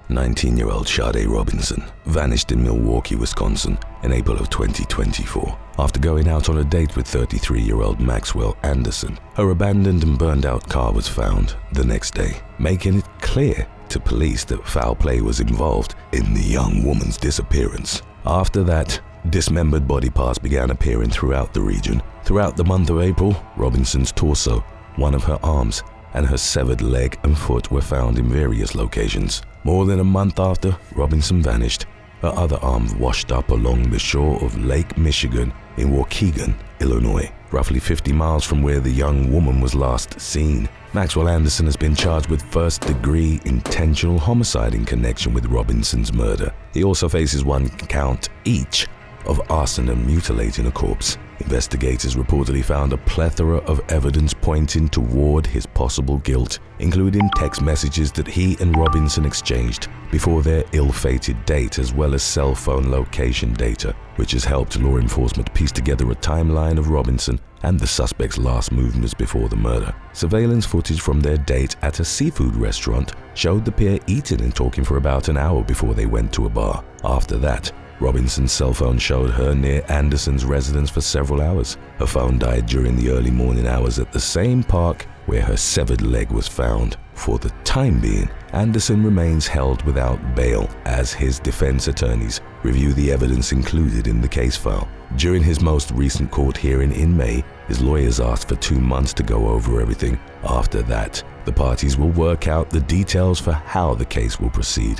19-year-old Sade Robinson vanished in Milwaukee, Wisconsin in April of 2024 after going out on a date with 33-year-old Maxwell Anderson. Her abandoned and burned out car was found the next day, making it clear to police that foul play was involved in the young woman's disappearance. After that, dismembered body parts began appearing throughout the region. Throughout the month of April, Robinson's torso, one of her arms, and her severed leg and foot were found in various locations. More than a month after Robinson vanished, her other arm washed up along the shore of Lake Michigan in Waukegan, Illinois, roughly 50 miles from where the young woman was last seen. Maxwell Anderson has been charged with first-degree intentional homicide in connection with Robinson's murder. He also faces 1 count each of arson and mutilating a corpse. Investigators reportedly found a plethora of evidence pointing toward his possible guilt, including text messages that he and Robinson exchanged before their ill-fated date, as well as cell phone location data, which has helped law enforcement piece together a timeline of Robinson and the suspect's last movements before the murder. Surveillance footage from their date at a seafood restaurant showed the pair eating and talking for about an hour before they went to a bar. After that, Robinson's cell phone showed her near Anderson's residence for several hours. Her phone died during the early morning hours at the same park where her severed leg was found. For the time being, Anderson remains held without bail as his defense attorneys review the evidence included in the case file. During his most recent court hearing in May, his lawyers asked for 2 months to go over everything. After that, the parties will work out the details for how the case will proceed.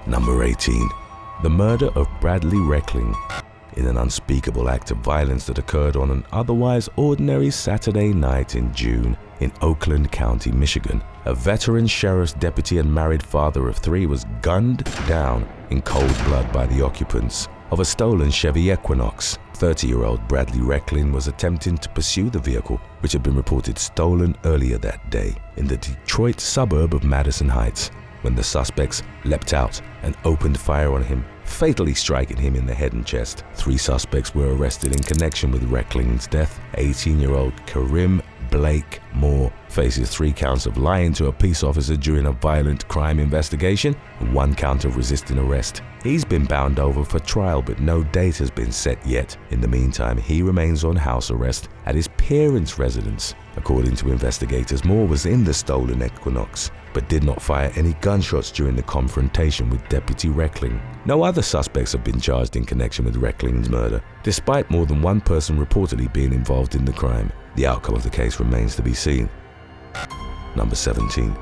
Number 18. The murder of Bradley Reckling. In an unspeakable act of violence that occurred on an otherwise ordinary Saturday night in June in Oakland County, Michigan, a veteran sheriff's deputy and married father of 3 was gunned down in cold blood by the occupants of a stolen Chevy Equinox. 30-year-old Bradley Reckling was attempting to pursue the vehicle, which had been reported stolen earlier that day in the Detroit suburb of Madison Heights, when the suspects leapt out and opened fire on him, fatally striking him in the head and chest. 3 suspects were arrested in connection with Reckling's death. 18-year-old Karim Blake Moore faces 3 counts of lying to a peace officer during a violent crime investigation and 1 count of resisting arrest. He's been bound over for trial, but no date has been set yet. In the meantime, he remains on house arrest at his parents' residence. According to investigators, Moore was in the stolen Equinox, but did not fire any gunshots during the confrontation with Deputy Reckling. No other suspects have been charged in connection with Reckling's murder, despite more than 1 person reportedly being involved in the crime. The outcome of the case remains to be seen. Number 17.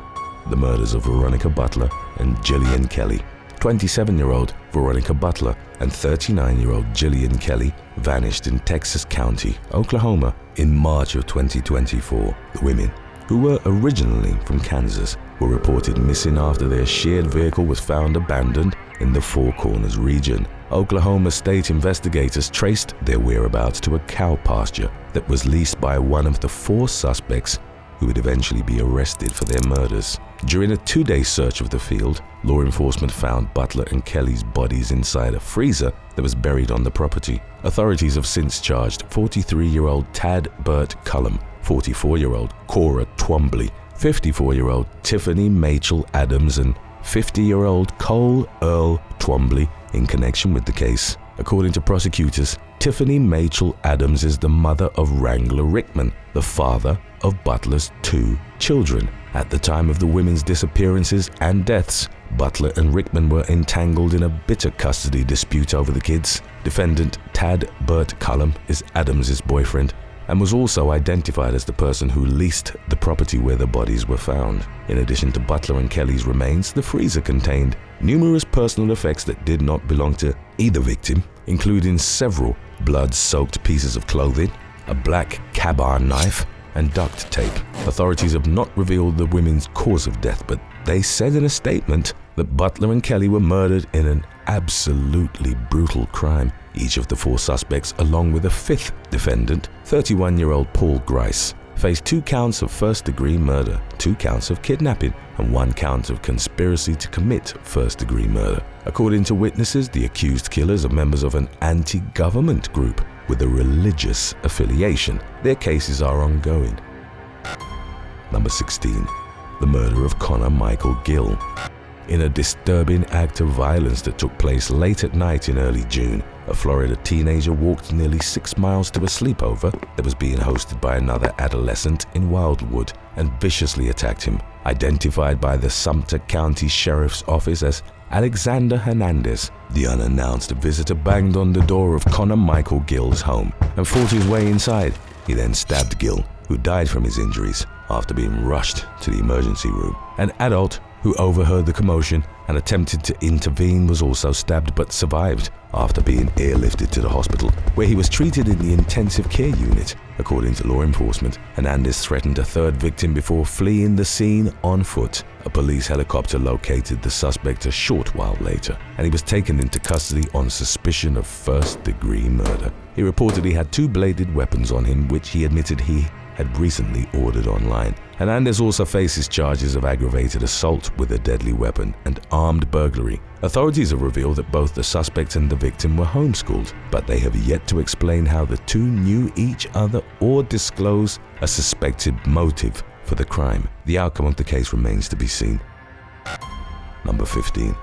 The murders of Veronica Butler and Jillian Kelly. 27-year-old Veronica Butler and 39-year-old Jillian Kelly vanished in Texas County, Oklahoma, in March of 2024. The women, who were originally from Kansas, were reported missing after their shared vehicle was found abandoned in the Four Corners region. Oklahoma State investigators traced their whereabouts to a cow pasture that was leased by one of the 4 suspects who would eventually be arrested for their murders. During a 2-day search of the field, law enforcement found Butler and Kelly's bodies inside a freezer that was buried on the property. Authorities have since charged 43-year-old Tad Burt Cullum, 44-year-old Cora Twombly, 54-year-old Tiffany Machel Adams, and 50-year-old Cole Earl Twombly in connection with the case. According to prosecutors, Tiffany Machel Adams is the mother of Wrangler Rickman, the father of Butler's 2 children. At the time of the women's disappearances and deaths, Butler and Rickman were entangled in a bitter custody dispute over the kids. Defendant Tad Burt Cullum is Adams's boyfriend and was also identified as the person who leased the property where the bodies were found. In addition to Butler and Kelly's remains, the freezer contained numerous personal effects that did not belong to either victim, including several blood-soaked pieces of clothing, a black Ka-Bar knife, and duct tape. Authorities have not revealed the women's cause of death, but they said in a statement that Butler and Kelly were murdered in an absolutely brutal crime. Each of the 4 suspects, along with a 5th defendant, 31-year-old Paul Grice, faced 2 counts of first-degree murder, 2 counts of kidnapping, and 1 count of conspiracy to commit first-degree murder. According to witnesses, the accused killers are members of an anti-government group with a religious affiliation. Their cases are ongoing. Number 16. The murder of Connor Michael Gill. In a disturbing act of violence that took place late at night in early June, a Florida teenager walked nearly 6 miles to a sleepover that was being hosted by another adolescent in Wildwood and viciously attacked him. Identified by the Sumter County Sheriff's Office as Alexander Hernandez, the unannounced visitor banged on the door of Connor Michael Gill's home and fought his way inside. He then stabbed Gill, who died from his injuries after being rushed to the emergency room. An adult who overheard the commotion and attempted to intervene was also stabbed but survived after being airlifted to the hospital, where he was treated in the intensive care unit. According to law enforcement, Hernandez threatened a third victim before fleeing the scene on foot. A police helicopter located the suspect a short while later, and he was taken into custody on suspicion of first-degree murder. He reportedly had 2 bladed weapons on him, which he admitted he had recently ordered online. Hernandez also faces charges of aggravated assault with a deadly weapon and armed burglary. Authorities have revealed that both the suspect and the victim were homeschooled, but they have yet to explain how the two knew each other or disclose a suspected motive for the crime. The outcome of the case remains to be seen. Number 15.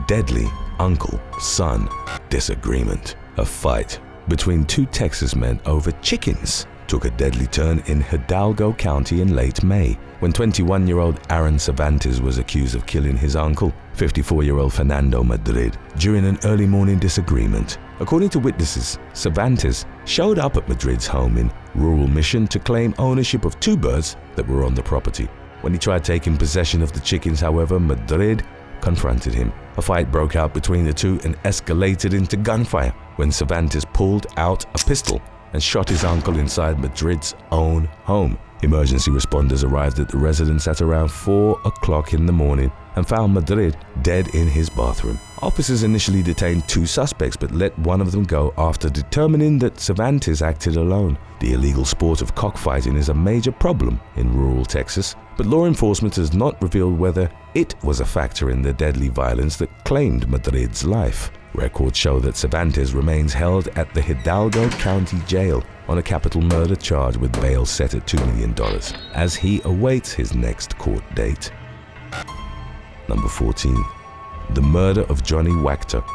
Deadly uncle-son disagreement. A fight between 2 Texas men over chickens took a deadly turn in Hidalgo County in late May, when 21-year-old Aaron Cervantes was accused of killing his uncle, 54-year-old Fernando Madrid, during an early morning disagreement. According to witnesses, Cervantes showed up at Madrid's home in rural Mission to claim ownership of 2 birds that were on the property. When he tried taking possession of the chickens, however, Madrid confronted him. A fight broke out between the two and escalated into gunfire when Cervantes pulled out a pistol and shot his uncle inside Madrid's own home. Emergency responders arrived at the residence at around 4 o'clock in the morning and found Madrid dead in his bathroom. Officers initially detained 2 suspects but let one of them go after determining that Cervantes acted alone. The illegal sport of cockfighting is a major problem in rural Texas, but law enforcement has not revealed whether it was a factor in the deadly violence that claimed Madrid's life. Records show that Cervantes remains held at the Hidalgo County Jail on a capital murder charge with bail set at $2 million as he awaits his next court date. Number 14. The murder of Johnny Wachter.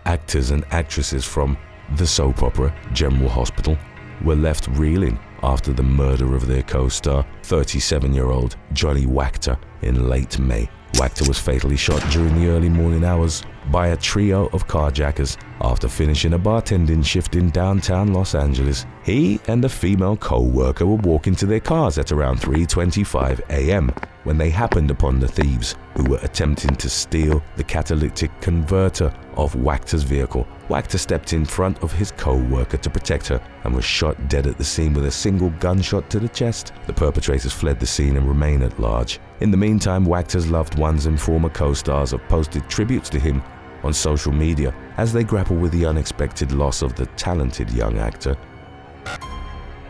Actors and actresses from the soap opera General Hospital were left reeling after the murder of their co-star, 37-year-old Johnny Wachter, in late May. Wachter was fatally shot during the early morning hours by a trio of carjackers after finishing a bartending shift in downtown Los Angeles. He and a female co-worker were walking to their cars at around 3:25 a.m. when they happened upon the thieves, who were attempting to steal the catalytic converter of Wachter's vehicle. Wachter stepped in front of his co-worker to protect her and was shot dead at the scene with a single gunshot to the chest. The perpetrators fled the scene and remain at large. In the meantime, Wachter's loved ones and former co-stars have posted tributes to him on social media as they grapple with the unexpected loss of the talented young actor.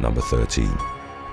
Number 13.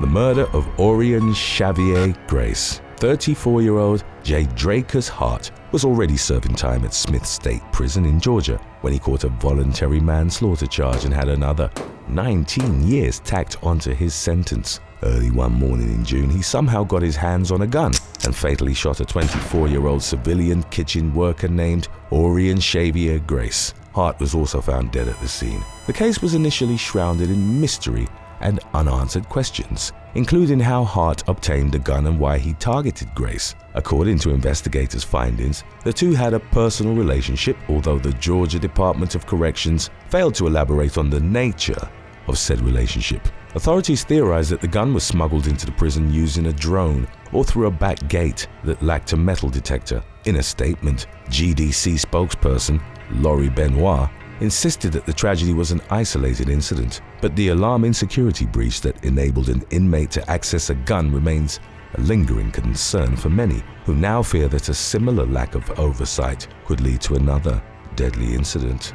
The murder of Orion Xavier Grace. 34-year-old Jay Draker's Hart was already serving time at Smith State Prison in Georgia when he caught a voluntary manslaughter charge and had another 19 years tacked onto his sentence. Early one morning in June, he somehow got his hands on a gun and fatally shot a 24-year-old civilian kitchen worker named Orion Xavier Grace. Hart was also found dead at the scene. The case was initially shrouded in mystery and unanswered questions, including how Hart obtained the gun and why he targeted Grace. According to investigators' findings, the two had a personal relationship, although the Georgia Department of Corrections failed to elaborate on the nature of said relationship. Authorities theorized that the gun was smuggled into the prison using a drone or through a back gate that lacked a metal detector. In a statement, GDC spokesperson Lori Benoit insisted that the tragedy was an isolated incident, but the alarming security breach that enabled an inmate to access a gun remains a lingering concern for many, who now fear that a similar lack of oversight could lead to another deadly incident.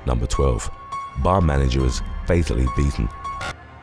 Number 12. Bar manager was fatally beaten.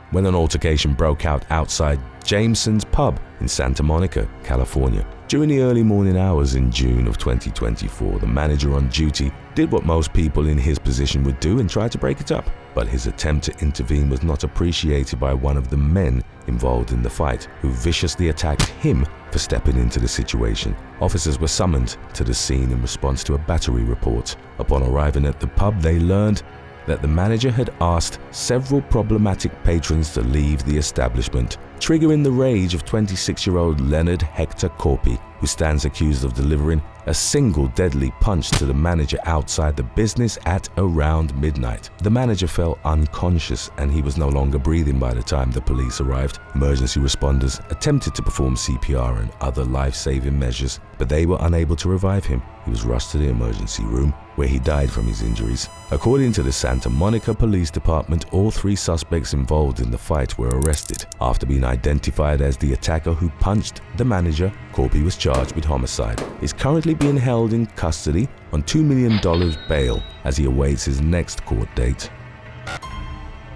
When an altercation broke out outside Jameson's pub in Santa Monica, California, during the early morning hours in June of 2024, the manager on duty did what most people in his position would do and tried to break it up. but his attempt to intervene was not appreciated by one of the men involved in the fight, who viciously attacked him for stepping into the situation. Officers were summoned to the scene in response to a battery report. Upon arriving at the pub, they learned that the manager had asked several problematic patrons to leave the establishment, triggering the rage of 26-year-old Leonard Hector Corpi, who stands accused of delivering a single deadly punch to the manager outside the business at around midnight. The manager fell unconscious and he was no longer breathing by the time the police arrived. Emergency responders attempted to perform CPR and other life-saving measures, but they were unable to revive him. He was rushed to the emergency room, where he died from his injuries. According to the Santa Monica Police Department, all 3 suspects involved in the fight were arrested. After being identified as the attacker who punched the manager, Corpi was charged with homicide. He's currently being held in custody on $2 million bail as he awaits his next court date.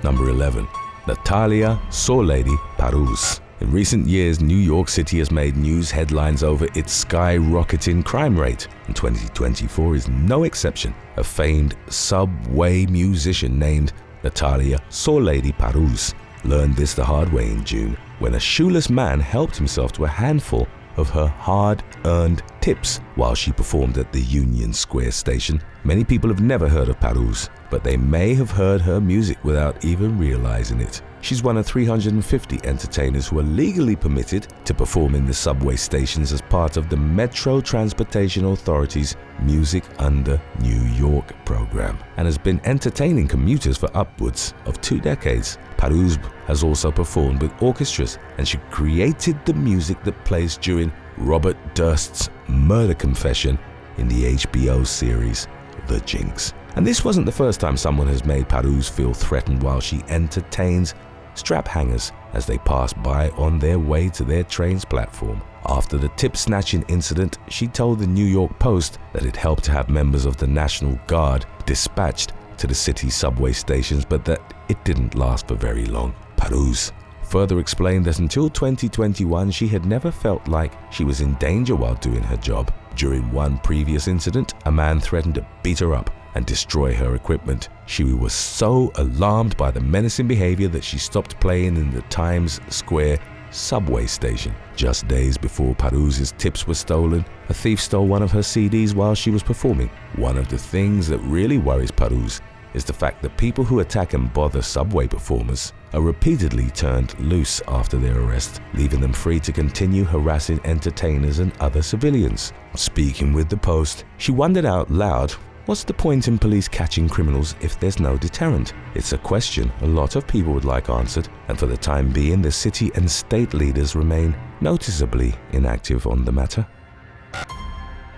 Number 11. Natalia Sawlady Parus. In recent years, New York City has made news headlines over its skyrocketing crime rate, and 2024 is no exception. A famed subway musician named Natalia Sawlady Parus learned this the hard way in June, when a shoeless man helped himself to a handful of her hard-earned tips while she performed at the Union Square station. Many people have never heard of Parus, but they may have heard her music without even realizing it. She's one of 350 entertainers who are legally permitted to perform in the subway stations as part of the Metro Transportation Authority's Music Under New York program, and has been entertaining commuters for upwards of 2 decades. Parus has also performed with orchestras, and she created the music that plays during Robert Durst's murder confession in the HBO series The Jinx. And this wasn't the first time someone has made Parus feel threatened while she entertains strap hangers as they pass by on their way to their train's platform. After the tip-snatching incident, she told the New York Post that it helped to have members of the National Guard dispatched to the city's subway stations, but that it didn't last for very long. Parus further explained that until 2021, she had never felt like she was in danger while doing her job. During one previous incident, a man threatened to beat her up and destroy her equipment. She was so alarmed by the menacing behavior that she stopped playing in the Times Square subway station. Just days before Parus's tips were stolen, a thief stole one of her CDs while she was performing. One of the things that really worries Parus is the fact that people who attack and bother subway performers are repeatedly turned loose after their arrest, leaving them free to continue harassing entertainers and other civilians. Speaking with the Post, she wondered out loud, what's the point in police catching criminals if there's no deterrent? It's a question a lot of people would like answered, and for the time being, the city and state leaders remain noticeably inactive on the matter.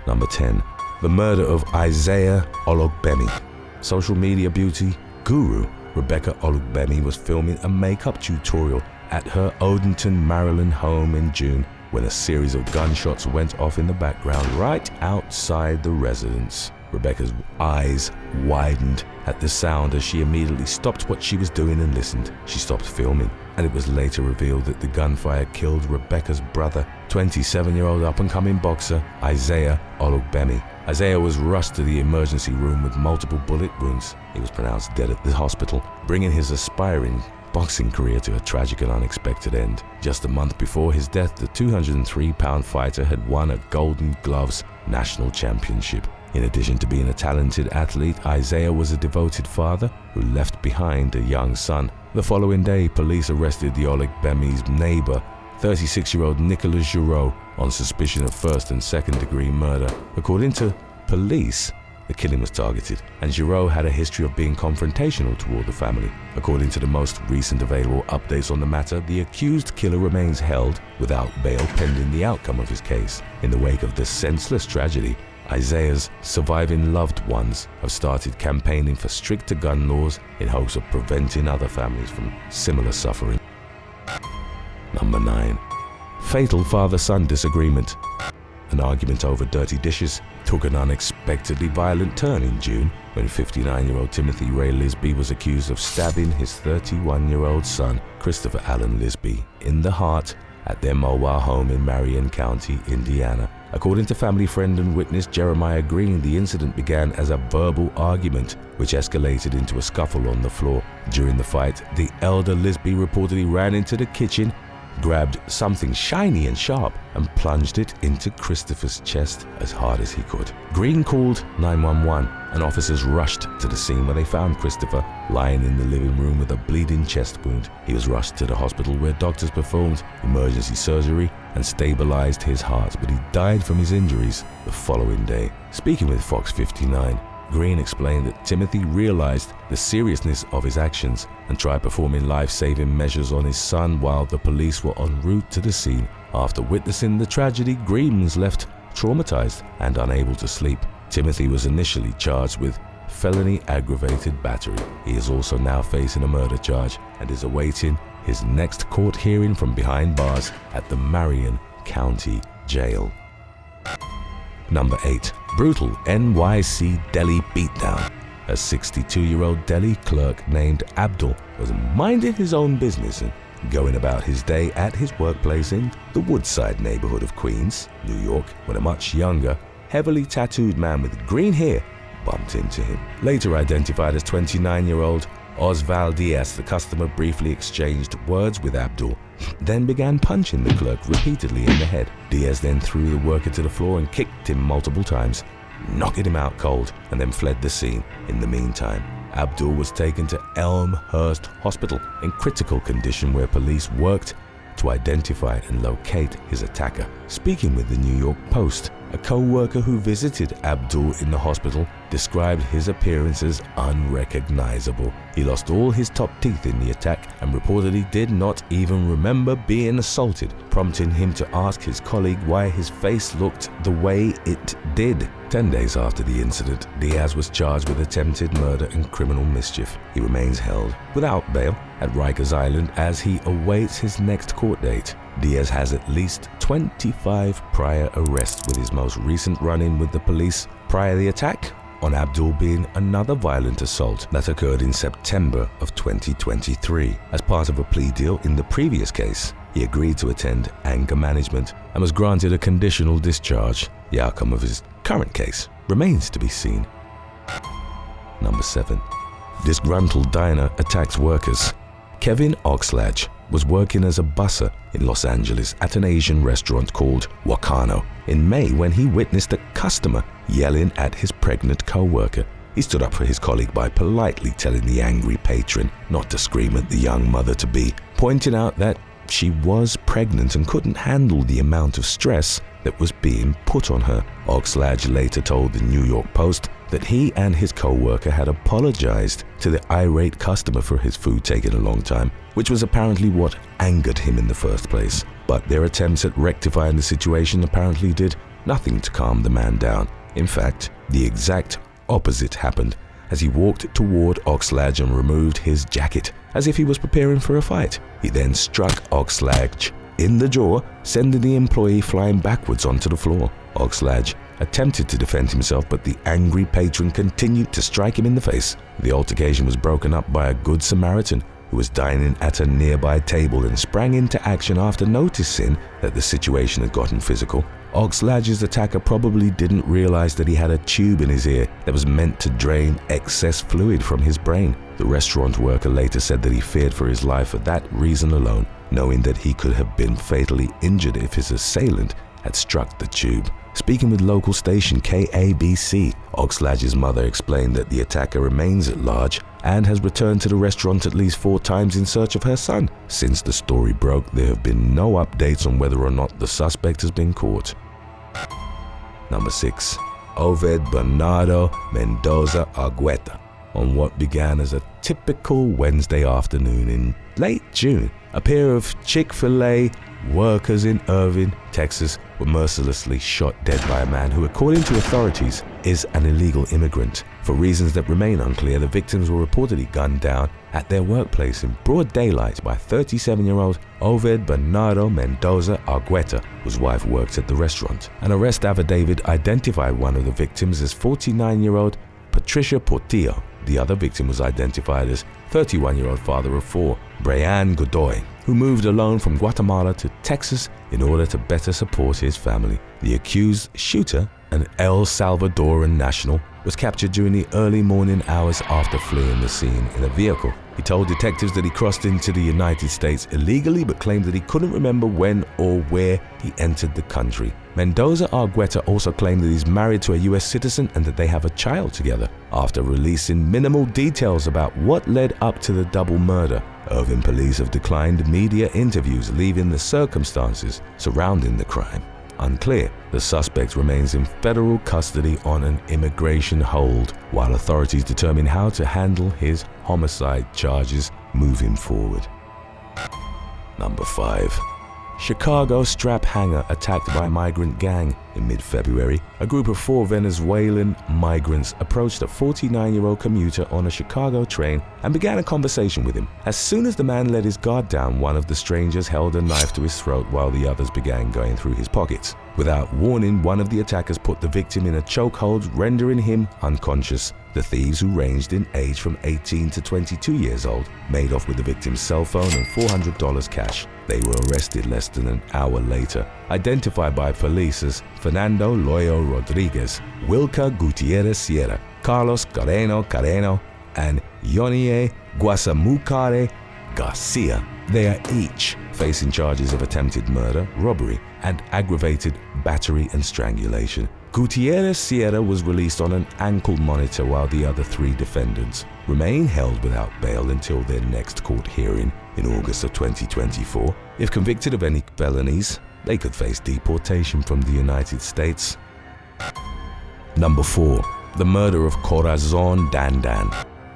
Number 10. The murder of Isaiah Ologbemi. Social media beauty guru Rebecca Ologbemi was filming a makeup tutorial at her Odenton, Maryland home in June when a series of gunshots went off in the background right outside the residence. Rebecca's eyes widened at the sound as she immediately stopped what she was doing and listened. She stopped filming, and it was later revealed that the gunfire killed Rebecca's brother, 27-year-old up-and-coming boxer Isaiah Ologbemi. Isaiah was rushed to the emergency room with multiple bullet wounds. He was pronounced dead at the hospital, bringing his aspiring boxing career to a tragic and unexpected end. Just a month before his death, the 203-pound fighter had won a Golden Gloves national championship. In addition to being a talented athlete, Isaiah was a devoted father who left behind a young son. The following day, police arrested the Ologbemi's neighbor, 36-year-old Nicolas Giraud, on suspicion of first and second-degree murder. According to police, the killing was targeted, and Giraud had a history of being confrontational toward the family. According to the most recent available updates on the matter, the accused killer remains held without bail pending the outcome of his case. In the wake of this senseless tragedy, Isaiah's surviving loved ones have started campaigning for stricter gun laws in hopes of preventing other families from similar suffering. Number 9. Fatal father-son disagreement. An argument over dirty dishes took an unexpectedly violent turn in June when 59-year-old Timothy Ray Lisby was accused of stabbing his 31-year-old son, Christopher Allen Lisby, in the heart at their mobile home in Marion County, Indiana. According to family friend and witness Jeremiah Green, the incident began as a verbal argument, which escalated into a scuffle on the floor. During the fight, the elder Lisby reportedly ran into the kitchen, grabbed something shiny and sharp, and plunged it into Christopher's chest as hard as he could. Green called 911, and officers rushed to the scene where they found Christopher lying in the living room with a bleeding chest wound. He was rushed to the hospital where doctors performed emergency surgery and stabilized his heart, but he died from his injuries the following day. Speaking with Fox 59, Green explained that Timothy realized the seriousness of his actions and tried performing life-saving measures on his son while the police were en route to the scene. After witnessing the tragedy, Green was left traumatized and unable to sleep. Timothy was initially charged with felony aggravated battery. He is also now facing a murder charge and is awaiting his next court hearing from behind bars at the Marion County Jail. Number 8. Brutal NYC deli beatdown. A 62-year-old deli clerk named Abdul was minding his own business and going about his day at his workplace in the Woodside neighborhood of Queens, New York, when a much younger, heavily tattooed man with green hair bumped into him. Later identified as 29-year-old Osval Diaz, the customer briefly exchanged words with Abdul, then began punching the clerk repeatedly in the head. Diaz then threw the worker to the floor and kicked him multiple times, knocking him out cold, and then fled the scene. In the meantime, Abdul was taken to Elmhurst Hospital in critical condition, where police worked to identify and locate his attacker. Speaking with the New York Post, a co-worker who visited Abdul in the hospital described his appearance as unrecognizable. He lost all his top teeth in the attack and reportedly did not even remember being assaulted, prompting him to ask his colleague why his face looked the way it did. 10 days after the incident, Diaz was charged with attempted murder and criminal mischief. He remains held without bail at Rikers Island as he awaits his next court date. Diaz has at least 25 prior arrests, with his most recent run-in with the police prior to the attack on Abdul being another violent assault that occurred in September of 2023. As part of a plea deal in the previous case, he agreed to attend anger management and was granted a conditional discharge. The outcome of his current case remains to be seen. Number 7. Disgruntled diner attacks workers. Kevin Oxlage was working as a busser in Los Angeles at an Asian restaurant called Wakano in May when he witnessed a customer yelling at his pregnant co-worker. He stood up for his colleague by politely telling the angry patron not to scream at the young mother-to-be, pointing out that she was pregnant and couldn't handle the amount of stress that was being put on her. Oxlage later told the New York Post that he and his co-worker had apologized to the irate customer for his food taking a long time, which was apparently what angered him in the first place. But their attempts at rectifying the situation apparently did nothing to calm the man down. In fact, the exact opposite happened as he walked toward Oxlage and removed his jacket as if he was preparing for a fight. He then struck Oxlage in the jaw, sending the employee flying backwards onto the floor. Oxlage attempted to defend himself, but the angry patron continued to strike him in the face. The altercation was broken up by a Good Samaritan who was dining at a nearby table and sprang into action after noticing that the situation had gotten physical. Oxlage's attacker probably didn't realize that he had a tube in his ear that was meant to drain excess fluid from his brain. The restaurant worker later said that he feared for his life for that reason alone, knowing that he could have been fatally injured if his assailant had struck the tube. Speaking with local station KABC, Oxlage's mother explained that the attacker remains at large and has returned to the restaurant at least 4 times in search of her son. Since the story broke, there have been no updates on whether or not the suspect has been caught. Number 6. Oved Bernardo Mendoza Argueta. On what began as a typical Wednesday afternoon in late June, a pair of Chick-fil-A workers in Irving, Texas, were mercilessly shot dead by a man who, according to authorities, is an illegal immigrant. For reasons that remain unclear, the victims were reportedly gunned down at their workplace in broad daylight by 37-year-old Oved Bernardo Mendoza Argueta, whose wife worked at the restaurant. An arrest affidavit identified one of the victims as 49-year-old Patricia Portillo. The other victim was identified as 31-year-old father of 4, Brian Godoy. who moved alone from Guatemala to Texas in order to better support his family. The accused shooter, an El Salvadoran national, was captured during the early morning hours after fleeing the scene in a vehicle. He told detectives that he crossed into the United States illegally but claimed that he couldn't remember when or where he entered the country. Mendoza Argueta also claimed that he's married to a US citizen and that they have a child together. After releasing minimal details about what led up to the double murder, Irving police have declined media interviews, leaving the circumstances surrounding the crime unclear. The suspect remains in federal custody on an immigration hold, while authorities determine how to handle his homicide charges moving forward. Number 5. Chicago strap hanger attacked by migrant gang. In mid-February, a group of 4 Venezuelan migrants approached a 49-year-old commuter on a Chicago train and began a conversation with him. As soon as the man let his guard down, one of the strangers held a knife to his throat while the others began going through his pockets. Without warning, one of the attackers put the victim in a chokehold, rendering him unconscious. The thieves, who ranged in age from 18 to 22 years old, made off with the victim's cell phone and $400 cash. They were arrested less than an hour later, identified by police as Fernando Loyo Rodriguez, Wilka Gutierrez Sierra, Carlos Careno, and Yonie Guasamucare Garcia. They are each facing charges of attempted murder, robbery, and aggravated battery and strangulation. Gutierrez Sierra was released on an ankle monitor, while the other 3 defendants remain held without bail until their next court hearing in August of 2024. If convicted of any felonies, they could face deportation from the United States. Number 4. The murder of Corazon Dandan.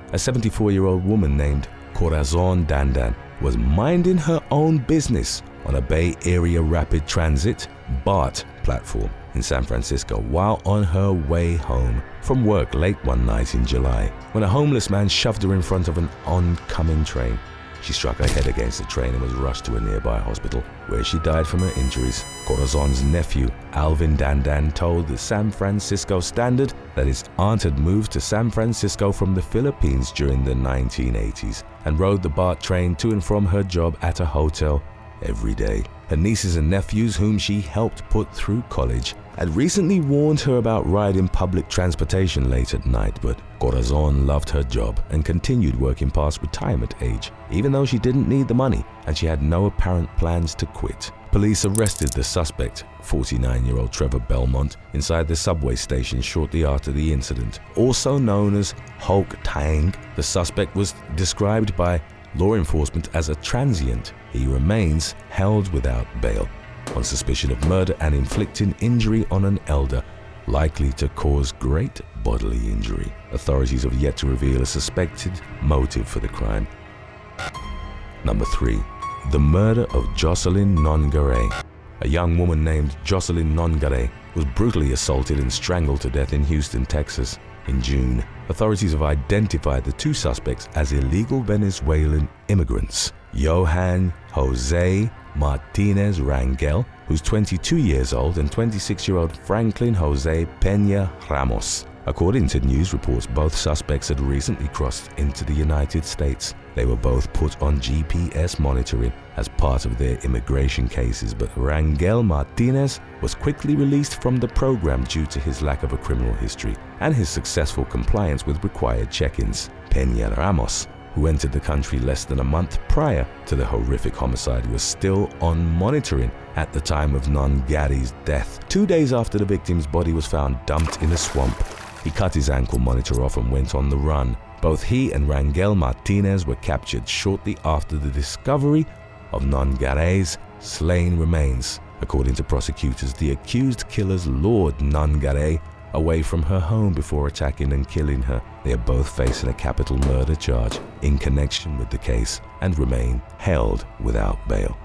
A 74-year-old woman named Corazon Dandan was minding her own business on a Bay Area Rapid Transit BART platform in San Francisco while on her way home from work late one night in July, when a homeless man shoved her in front of an oncoming train. She struck her head against the train and was rushed to a nearby hospital, where she died from her injuries. Corazon's nephew, Alvin Dandan, told the San Francisco Standard that his aunt had moved to San Francisco from the Philippines during the 1980s and rode the BART train to and from her job at a hotel every day. Her nieces and nephews, whom she helped put through college, had recently warned her about riding public transportation late at night, but Corazon loved her job and continued working past retirement age, even though she didn't need the money and she had no apparent plans to quit. Police arrested the suspect, 49-year-old Trevor Belmont, inside the subway station shortly after the incident. Also known as Hulk Tang, the suspect was described by law enforcement as a transient. He remains held without bail on suspicion of murder and inflicting injury on an elder, likely to cause great bodily injury. Authorities have yet to reveal a suspected motive for the crime. Number 3. The murder of Jocelyn Nongaray. A young woman named Jocelyn Nongaray was brutally assaulted and strangled to death in Houston, Texas in June. Authorities have identified the 2 suspects as illegal Venezuelan immigrants: Johan Jose Martinez Rangel, who's 22 years old, and 26-year-old Franklin Jose Peña Ramos. According to news reports, both suspects had recently crossed into the United States. They were both put on GPS monitoring as part of their immigration cases, but Rangel Martinez was quickly released from the program due to his lack of a criminal history and his successful compliance with required check-ins. Peña Ramos, who entered the country less than a month prior to the horrific homicide, was still on monitoring at the time of Nongaray's death. 2 days after the victim's body was found dumped in a swamp, he cut his ankle monitor off and went on the run. Both he and Rangel Martinez were captured shortly after the discovery of Nongaray's slain remains. According to prosecutors, the accused killers lured Nongaray away from her home before attacking and killing her. They are both facing a capital murder charge in connection with the case and remain held without bail.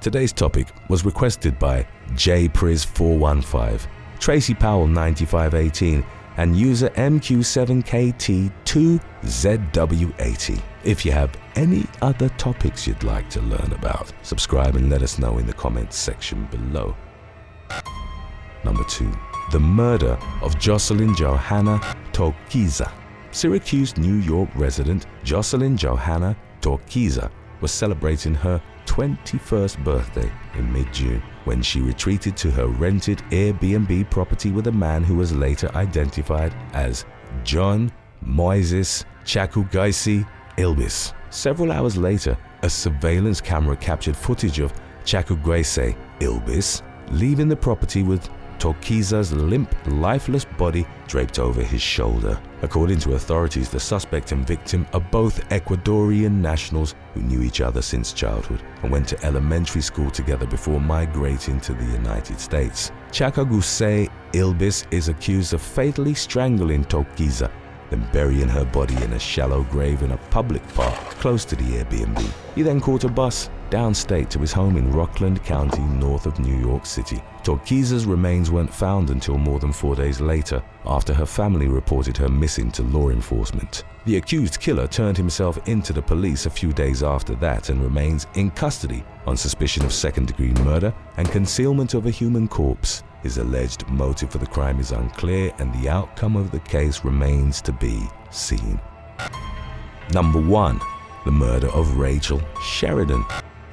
Today's topic was requested by JPriz415, Tracy Powell 9518, and user MQ7KT2ZW80. If you have any other topics you'd like to learn about, subscribe and let us know in the comments section below. Number 2. The murder of Jocelyn Johanna Torquiza. Syracuse, New York resident Jocelyn Johanna Torquiza was celebrating her 21st birthday in mid-June when she retreated to her rented Airbnb property with a man who was later identified as John Moises Chakugaisi Ilbis. Several hours later, a surveillance camera captured footage of Chakugaisi Ilbis leaving the property with Torquiza's limp, lifeless body draped over his shoulder. According to authorities, the suspect and victim are both Ecuadorian nationals who knew each other since childhood and went to elementary school together before migrating to the United States. Chakugaisi Ilbis is accused of fatally strangling Torquiza, then burying her body in a shallow grave in a public park close to the Airbnb. He then caught a bus downstate to his home in Rockland County, north of New York City. Torquiza's remains weren't found until more than 4 days later, after her family reported her missing to law enforcement. The accused killer turned himself into the police a few days after that and remains in custody on suspicion of second-degree murder and concealment of a human corpse. His alleged motive for the crime is unclear, and the outcome of the case remains to be seen. Number 1. The murder of Rachel Sheridan.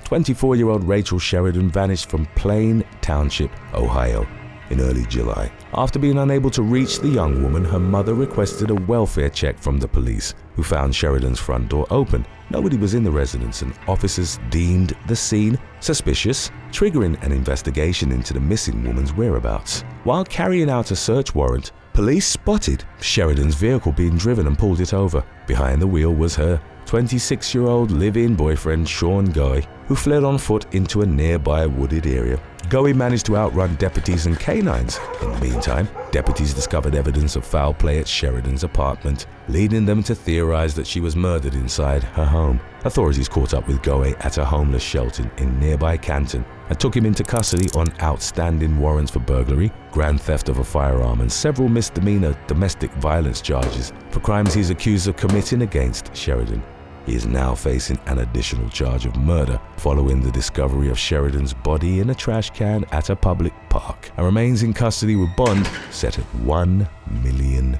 24-year-old Rachel Sheridan vanished from Plain Township, Ohio, in early July. After being unable to reach the young woman, her mother requested a welfare check from the police, who found Sheridan's front door open. Nobody was in the residence, and officers deemed the scene suspicious, triggering an investigation into the missing woman's whereabouts. While carrying out a search warrant, police spotted Sheridan's vehicle being driven and pulled it over. Behind the wheel was her 26-year-old live-in boyfriend, Sean Guy, who fled on foot into a nearby wooded area. Guy managed to outrun deputies and canines. In the meantime, deputies discovered evidence of foul play at Sheridan's apartment, leading them to theorize that she was murdered inside her home. Authorities caught up with Guy at a homeless shelter in nearby Canton and took him into custody on outstanding warrants for burglary, grand theft of a firearm, and several misdemeanor domestic violence charges for crimes he's accused of committing against Sheridan. He is now facing an additional charge of murder following the discovery of Sheridan's body in a trash can at a public park, and remains in custody with bond set at $1 million.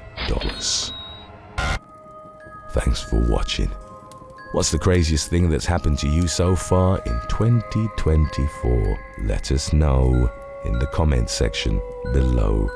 Thanks for watching. What's the craziest thing that's happened to you so far in 2024? Let us know in the comment section below.